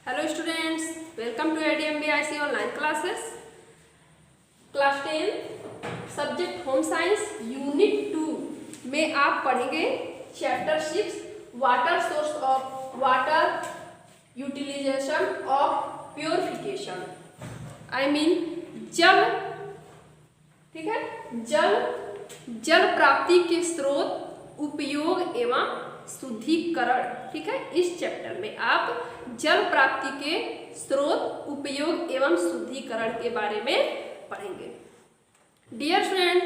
Hello students, welcome to ADMBIC online classes. Class 10 subject home science unit 2 में आप पढ़ेंगे chapter 6 water source of water utilization of purification. I mean जल, ठीक है, जल प्राप्ति के स्रोत, उपयोग एवं शुद्धिकरण। ठीक है, इस चैप्टर में आप जल प्राप्ति के स्रोत, उपयोग एवं शुद्धिकरण के बारे में पढ़ेंगे। डियर स्टूडेंट,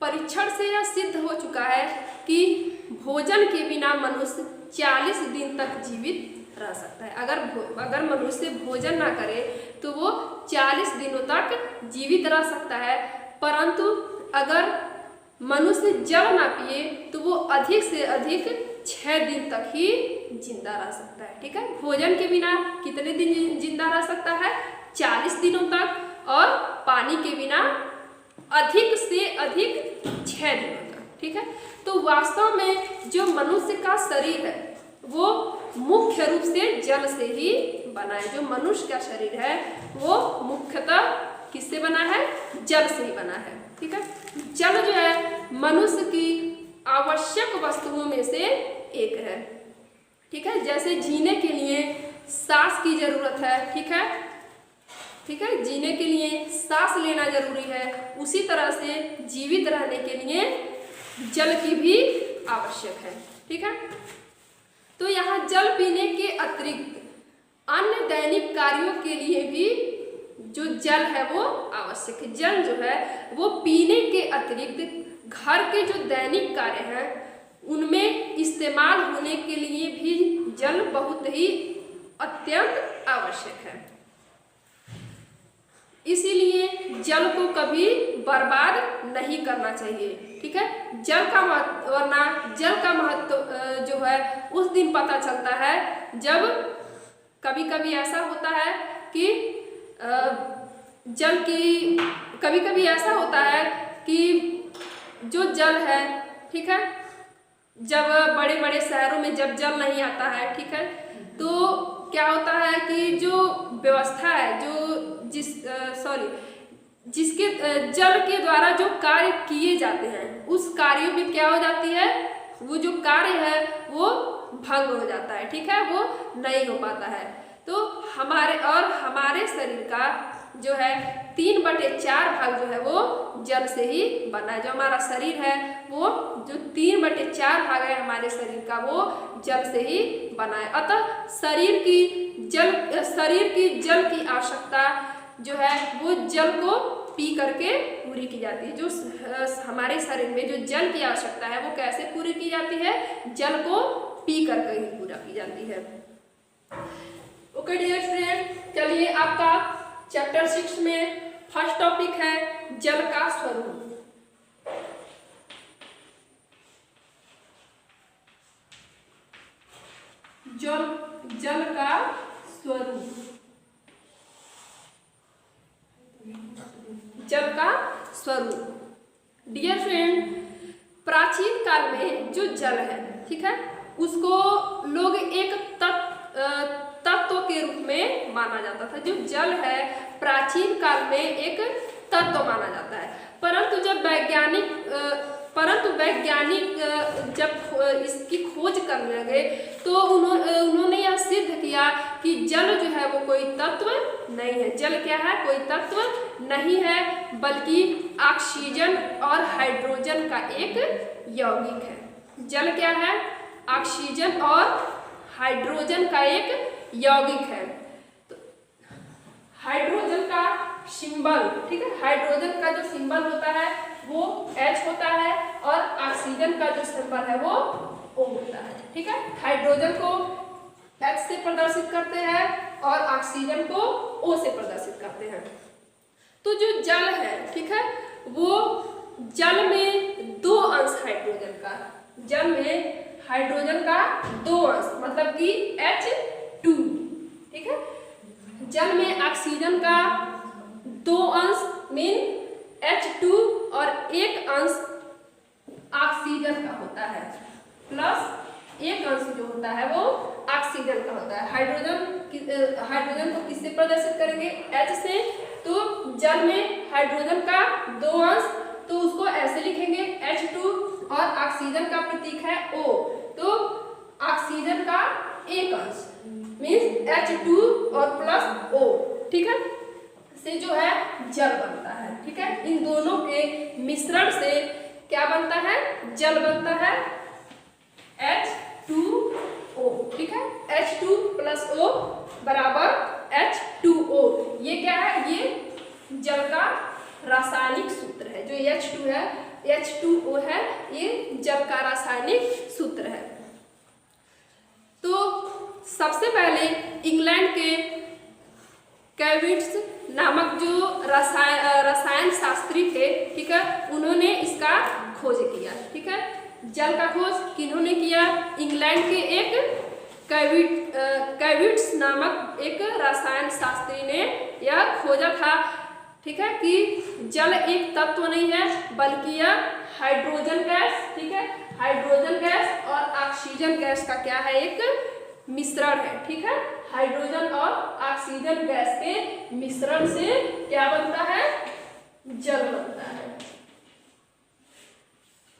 परीक्षण से यह सिद्ध हो चुका है कि भोजन के बिना मनुष्य 40 दिन तक जीवित रह सकता है। अगर मनुष्य भोजन ना करे तो वो 40 दिनों तक जीवित रह सकता है, परंतु अगर मनुष्य जल ना पिए तो वो अधिक से अधिक 6 दिन तक ही जिंदा रह सकता है। ठीक है, भोजन के बिना कितने दिन जिंदा रह सकता है? 40 दिनों तक, और पानी के बिना अधिक से अधिक 6 दिनों तक। ठीक है, तो वास्तव में जो मनुष्य का शरीर है वो मुख्य रूप से जल से ही बना है। जो मनुष्य का शरीर है वो मुख्यतः किससे बना है? जल से ही बना है। ठीक है, जल जो है मनुष्य की आवश्यक वस्तुओं में से एक है। ठीक है, जैसे जीने के लिए सांस की जरूरत है। ठीक है, जीने के लिए सांस लेना जरूरी है, उसी तरह से जीवित रहने के लिए जल की भी आवश्यक है। ठीक है, तो यहाँ जल पीने के अतिरिक्त अन्य दैनिक कार्यों के लिए भी जो जल है वो आवश्यक है। जल जो है वो पीने के अतिरिक्त घर के जो दैनिक कार्य हैं उनमें इस्तेमाल होने के लिए भी जल बहुत ही अत्यंत आवश्यक है। इसीलिए जल को कभी बर्बाद नहीं करना चाहिए। ठीक है, वरना जल का महत्व जो है उस दिन पता चलता है जब कभी कभी ऐसा होता है कि जो जल है, ठीक है, जब बड़े बड़े शहरों में जब जल नहीं आता है, ठीक है, तो क्या होता है कि जो व्यवस्था है, जिसके जल के द्वारा जो कार्य किए जाते हैं उस कार्यों में क्या हो जाती है, वो जो कार्य है वो भंग हो जाता है। ठीक है, वो नहीं हो पाता है। तो हमारे शरीर का जो है 3/4 भाग जो है वो जल से ही बना है। जो हमारा शरीर है वो जो 3/4 भाग है हमारे शरीर का वो जल से ही बना है। अतः शरीर की जल की आवश्यकता जो है वो जल को पी करके पूरी की जाती है। जो हमारे शरीर में जो जल की आवश्यकता है वो कैसे पूरी की जाती है? जल को पी करके ही पूरा की जाती है। ओके डियर स्टूडेंट, चलिए आपका चैप्टर 6 में फर्स्ट टॉपिक है जल का स्वरूप। जल का स्वरूप, जल का स्वरूप। डियर फ्रेंड, प्राचीन काल में जो जल है, ठीक है, उसको लोग एक तत्व के रूप में माना जाता था। जो जल है प्राचीन काल में एक तत्व माना जाता है, परंतु वैज्ञानिक जब इसकी खोज करने लगे तो उन्होंने यह सिद्ध किया कि जल जो है वो कोई तत्व नहीं है। जल क्या है? कोई तत्व नहीं है, बल्कि ऑक्सीजन और हाइड्रोजन का एक यौगिक है। जल क्या है? ऑक्सीजन और हाइड्रोजन का एक यौगिक है। तो हाइड्रोजन का सिंबल, ठीक है, हाइड्रोजन का जो सिंबल होता है वो H होता है और ऑक्सीजन का जो सिंबल है वो O होता है। ठीक है, हाइड्रोजन को H से प्रदर्शित करते हैं और ऑक्सीजन को O से प्रदर्शित करते हैं। तो जो जल है, ठीक है, वो जल में 2 अंश हाइड्रोजन का, जल में हाइड्रोजन का 2 अंश मतलब कि H2। ठीक है, जल में ऑक्सीजन का 2 अंश मीन H2 और 1 अंश ऑक्सीजन का होता है, प्लस 1 अंश जो होता है वो ऑक्सीजन का होता है। हाइड्रोजन हाइड्रोजन को किससे प्रदर्शित करेंगे, H से। तो जल में हाइड्रोजन का 2 अंश, तो उसको ऐसे लिखेंगे H2, और ऑक्सीजन का प्रतीक है O, तो ऑक्सीजन का 1 अंश मीन्स H2 और प्लस O, ठीक है, से जो है जल बनता है। ठीक है, इन दोनों के मिश्रण से क्या बनता है, जल बनता है H2O। ठीक है, H2 प्लस O बराबर H2O। ये क्या है, ये जल का रासायनिक सूत्र है। जो H2 है, H2O है, ये जल का रासायनिक सूत्र है। तो सबसे पहले इंग्लैंड के कैविट्स नामक जो रसायन शास्त्री थे, ठीक है, उन्होंने इसका खोज किया। ठीक है, जल का खोज किन्होंने किया, इंग्लैंड के एक कैविट्स नामक एक रसायन शास्त्री ने यह खोजा था। ठीक है, कि जल एक तत्व नहीं है बल्कि यह हाइड्रोजन गैस, ठीक है, हाइड्रोजन गैस और ऑक्सीजन गैस का क्या है, एक मिश्रण है। ठीक है, हाइड्रोजन और ऑक्सीजन गैस के मिश्रण से क्या बनता है, जल बनता है।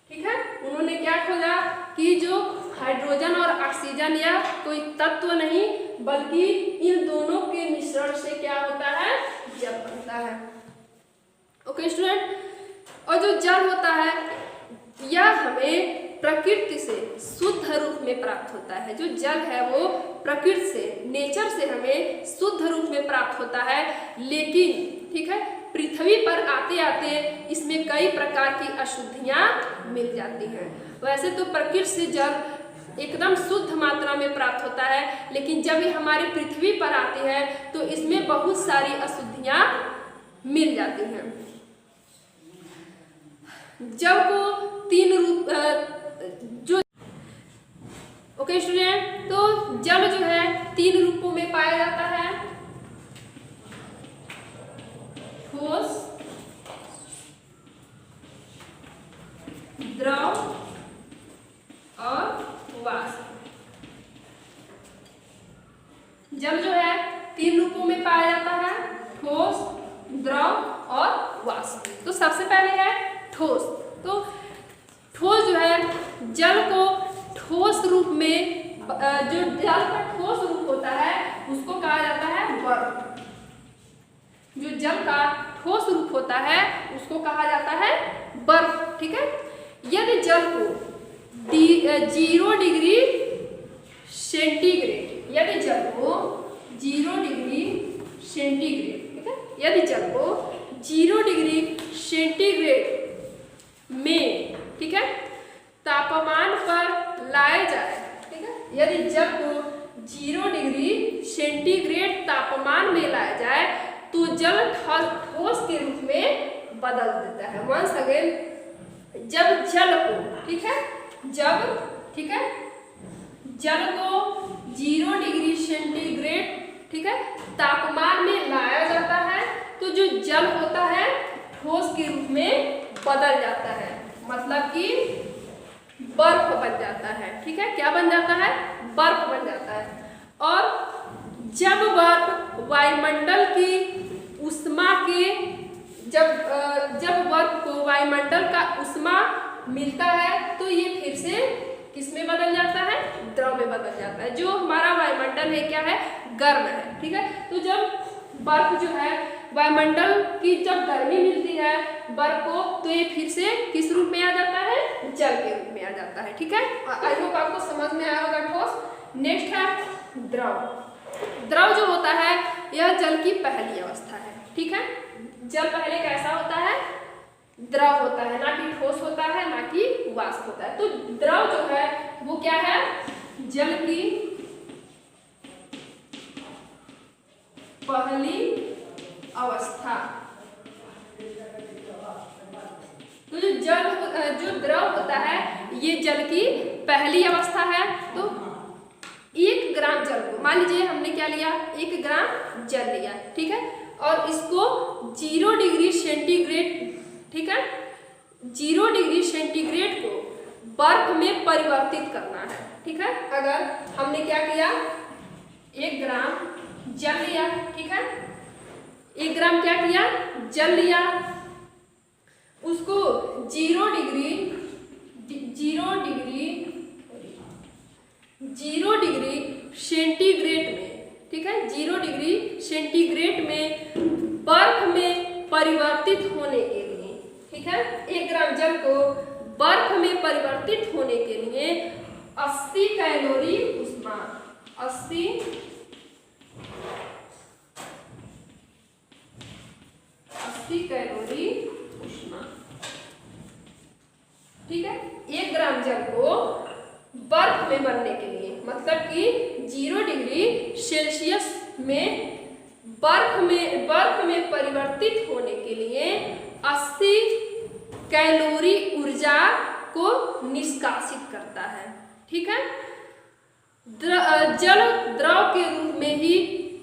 ठीक है, उन्होंने क्या खोजा कि जो हाइड्रोजन और ऑक्सीजन यह कोई तत्व नहीं बल्कि इन दोनों के मिश्रण से क्या होता है, जल बनता है। ओके स्टूडेंट, और जो जल होता है यह हमें प्रकृति से शुद्ध रूप में प्राप्त होता है। जो जल है वो प्रकृति से, नेचर से हमें शुद्ध रूप में प्राप्त होता है, लेकिन ठीक है, पृथ्वी पर आते आते इसमें कई प्रकार की अशुद्धियां मिल जाती हैं। वैसे तो प्रकृति से जल एकदम शुद्ध मात्रा में प्राप्त होता है, लेकिन जब ये हमारे पृथ्वी पर आती है तो इसमें बहुत सारी अशुद्धियां मिल जाती हैं। जल को 3 रूप जो ओके स्टूडेंट, तो जल जो है 3 रूपों में पाया जाता है, ठोस, द्रव और वाष्प। जल जो है 3 रूपों में पाया जाता है, ठोस, द्रव और वाष्प। तो सबसे पहले है ठोस। तो ठोस जो है, जल को ठोस रूप में, जो जल का ठोस रूप होता है उसको कहा जाता है बर्फ। जो जल का ठोस रूप होता है उसको कहा जाता है बर्फ। ठीक है, यदि जल को 0 डिग्री सेंटीग्रेड, यदि जल को 0 डिग्री सेंटीग्रेड, ठीक है, यदि जल को 0 डिग्री सेंटीग्रेड में, ठीक है, तापमान पर लाया जाए, ठीक है, यदि जल को 0 डिग्री सेंटीग्रेड तापमान में लाया जाए तो जल ठोस के रूप में बदल देता है। वंस अगेन, जब जल को, ठीक है, ठीक है, जल को 0 डिग्री सेंटीग्रेड, ठीक है, तापमान में लाया जाता है तो जो जल होता है ठोस के रूप में बदल जाता है, मतलब कि बर्फ बन जाता है। ठीक है, क्या बन जाता है, बर्फ बन जाता है। और जब बर्फ वायुमंडल की उष्मा के, जब बर्फ को वायुमंडल का उष्मा मिलता है तो ये फिर से किस में बदल जाता है, द्रव में बदल जाता है। जो हमारा वायुमंडल है क्या है, गर्म है। ठीक है, तो जब बर्फ जो है वायुमंडल की जब गर्मी मिलती है बर्फ को, तो ये फिर से किस रूप में आ जाता है, जल के रूप में आ जाता है। ठीक है, आई होप आपको समझ में आया होगा ठोस। नेक्स्ट है द्रव। द्रव जो होता है यह जल की पहली अवस्था है। ठीक है, जल पहले कैसा होता है, द्रव होता है, ना कि ठोस होता है, ना कि वाष्प होता है। तो द्रव जो है वो क्या है, जल की पहली अवस्था। तो जो द्रव होता है ये जल की पहली अवस्था है। तो 1 ग्राम जल को, मान लीजिए हमने क्या लिया, 1 ग्राम जल लिया, ठीक है, और इसको 0 डिग्री सेंटीग्रेड, ठीक है, 0 डिग्री सेंटीग्रेड को बर्फ में परिवर्तित करना है। ठीक है, अगर हमने क्या किया, 1 ग्राम जल लिया, ठीक है। 1 ग्राम क्या किया, जल लिया, उसको 0 डिग्री सेंटीग्रेड में, ठीक है, 0 डिग्री सेंटीग्रेड में बर्फ में परिवर्तित होने के लिए, ठीक है। 1 ग्राम जल को बर्फ में परिवर्तित होने के लिए 80 कैलोरी ऊष्मा, 80 कैलोरी ऊष्मा, ठीक है। 1 ग्राम जल को बर्फ में बनने के लिए, मतलब कि 0 डिग्री सेल्सियस में बर्फ में परिवर्तित होने के लिए 80 कैलोरी ऊर्जा को निष्कासित करता है, ठीक है। जल द्रव के रूप में ही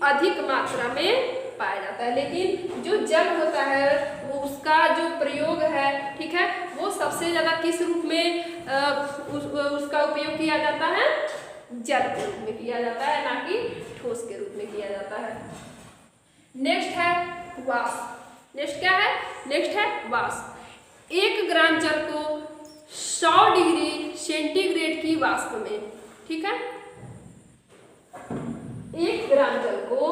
अधिक मात्रा में पाया जाता है, लेकिन जो जल होता है वो उसका जो प्रयोग है, ठीक है, वो सबसे ज्यादा किस रूप में उसका उपयोग किया जाता है, जल के रूप में किया जाता है, ना कि ठोस के रूप में किया जाता है। नेक्स्ट है वाष्प। नेक्स्ट क्या है, नेक्स्ट है वाष्प। 1 ग्राम जल को 100 डिग्री सेंटीग्रेड की वाष्प में, ठीक है, 1 ग्राम जल को,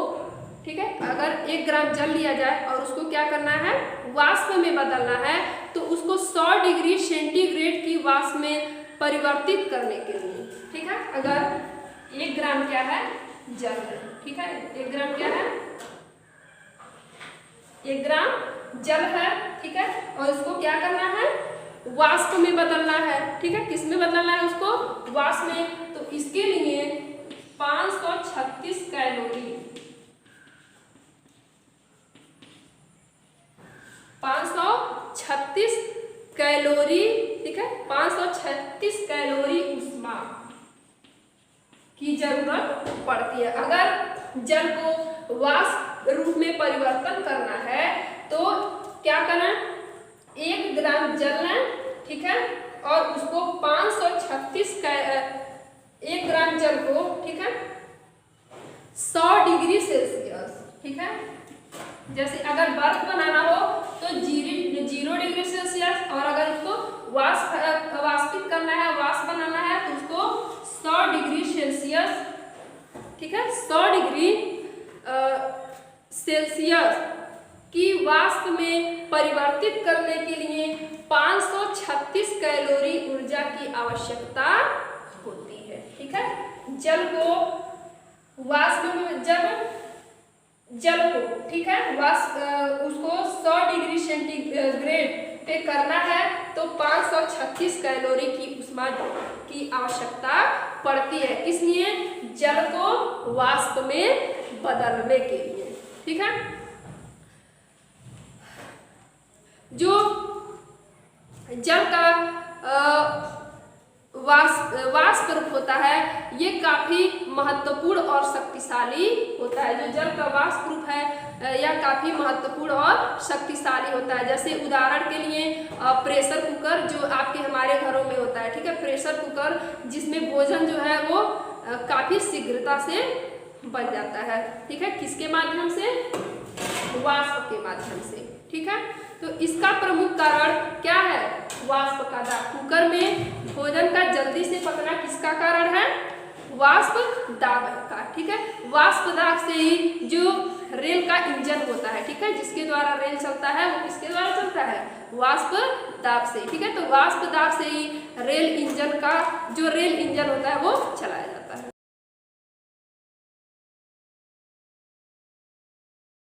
ठीक है, अगर 1 ग्राम जल लिया जाए और उसको क्या करना है, वाष्प में बदलना है, तो उसको 100 डिग्री सेंटीग्रेड की वाष्प में परिवर्तित करने के लिए, ठीक है। अगर 1 ग्राम क्या है, जल है, ठीक है, 1 ग्राम क्या है, 1 ग्राम जल है, ठीक है, और इसको क्या करना है, वाष्प में बदलना है, ठीक है। किस में बदलना है उसको, वाष्प में। तो इसके लिए 536 कैलोरी, 536 कैलोरी, ठीक है, 536 कैलोरी ऊष्मा की जरूरत पड़ती है। अगर जल को वाष्प रूप में परिवर्तन करना है तो क्या करना, 1 ग्राम जल है, ठीक है, और उसको 536 1 ग्राम जल को, ठीक है, 100 डिग्री सेल्सियस, ठीक है, जैसे अगर बर्फ बनाना हो तो 0 डिग्री सेल्सियस, और अगर उसको वाष्पित करना है, वाष्प बनाना है, तो उसको 100 डिग्री सेल्सियस, ठीक है, 100 डिग्री सेल्सियस की वाष्प में परिवर्तित करने के लिए 536 कैलोरी ऊर्जा की आवश्यकता होती है, ठीक है। जल को वाष्प में, जल को, ठीक है, उसको 100 डिग्री सेंटीग्रेड पे करना है तो 536 कैलोरी की ऊष्मा की आवश्यकता पड़ती है। इसलिए जल को वाष्प में बदलने के लिए, ठीक है। जो जल का वाष्प रूप होता है ये काफी महत्वपूर्ण और शक्तिशाली होता है। जो जल का वाष्प रूप है यह काफी महत्वपूर्ण और शक्तिशाली होता है। जैसे उदाहरण के लिए प्रेशर कुकर जो आपके हमारे घरों में होता है, ठीक है, प्रेशर कुकर जिसमें भोजन जो है वो काफी शीघ्रता से बन जाता है, ठीक है, किसके माध्यम से, वाष्प के माध्यम से, ठीक है। तो इसका प्रमुख कारण क्या है, वाष्प का दाब। कुकर में भोजन का जल्दी से पकना किसका कारण है, वाष्प दाब का, ठीक है। वाष्प दाब से ही जो रेल का इंजन होता है, ठीक है, जिसके द्वारा रेल चलता है वो किसके द्वारा चलता है, वाष्प दाब से, ठीक है। तो वाष्प दाब से ही रेल इंजन का जो रेल इंजन होता है वो